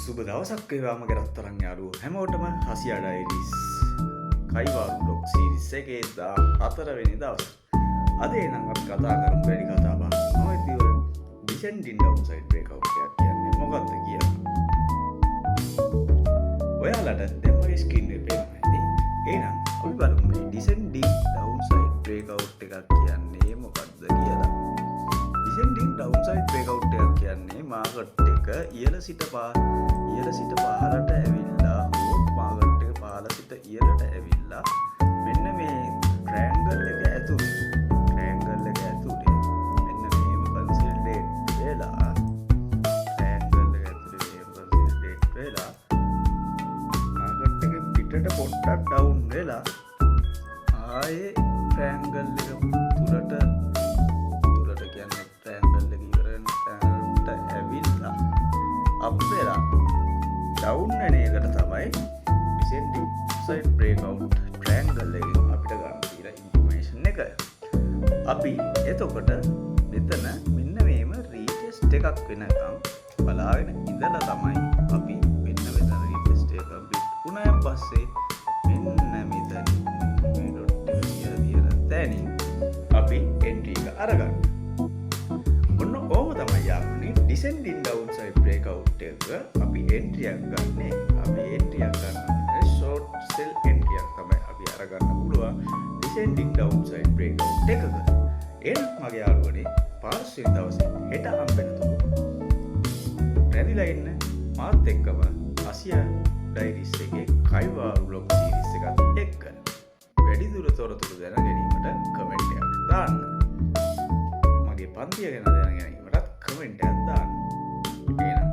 සුබ දවසක් වේවා මගේ රත්තරන් යාළුවෝ හැමෝටම හසියා ඩයරිස් කයිවාරු බ්ලොග් සීරීස් එකේ 14 වෙනි දවස. අද එනම් අපි කතා කරමු වැඩි කතා බහ. මොකද descending downside breakout එකක් කියන්නේ මොකක්ද කියලා. ඔයාලට දැන් මගේ ස්ක්‍රීන් එකේ පේනවා නේද? එහෙනම් අපි බලමු මේ descending downside breakout එකක් කියන්නේ මොකක්ද කියලා. descending downside breakout එකක් කියන්නේ මාකට් එක ඉහළ සිට පහළට ඇවිල්ලා මාකට් එක පහළ සිට ඉහළට ඇවිල්ලා මෙන්න මේ ට්‍රයැන්ගල් එක ඇතුලේ මෙන්න මේව කන්සල්ටේට් වෙලා ට්‍රයැන්ගල් එක ඇතුලේ මේව කන්සල්ටේට් වෙලා මාකට් එක පිටට පොඩ්ඩක් ඩවුන් වෙලා ආයේ ට්‍රයැන්ගල් එක තුලට කියන්නේ ට්‍රයැන්ගල් එක ඉවරන තැනට ඇවිල්ලා අප් වෙලා ඩවුන් වෙන එකට තමයි descending downside breakout triangle එකෙන් අපිට ගන්න තියෙන ඉන්ෆර්මේෂන් එක. අපි එතකොට මෙතන මෙන්න මේම රීටෙස්ට් එකක් වෙනකම් බලාගෙන ඉඳලා තමයි අපි මෙන්න මෙතන රීටෙස්ට් එක කම්ප්ලීට් වුණාන් පස්සේ මෙන්න මෙතන මේ ඩොට් එක කියලා තැනින් අපි එන්ට්‍රි එක අරගන්න. ඔන්න ඕම තමයි යාළුවනේ descending downside breakout එක අපි එන්ට්‍රි එකක් ගන්න. අපි එන්ට්‍රි එකක් ගන්න short sell එන්ට්‍රි එකක් තමයි අපි අරගන්න පුළුවන් descending downside breakout එකක. එහෙනම් මගේ යාළුවනේ පාර්ශ්වයෙන් දවසේ හෙට හම්බෙනතුරු රැඳිලා ඉන්න මාත් එක්කම ආසියා ඩයරිස් එකේ කයිවාරු බ්ලොග් සීරීස් එකත් එක්ක වැඩිදුර තොරතුරු දැන ගැනීමට කමෙන්ට් එකක් දාන්න. මගේ පන්තිය ගැන දැන ගැනීමටත් කමෙන්ට් එකක් දාන්න. එහෙනම්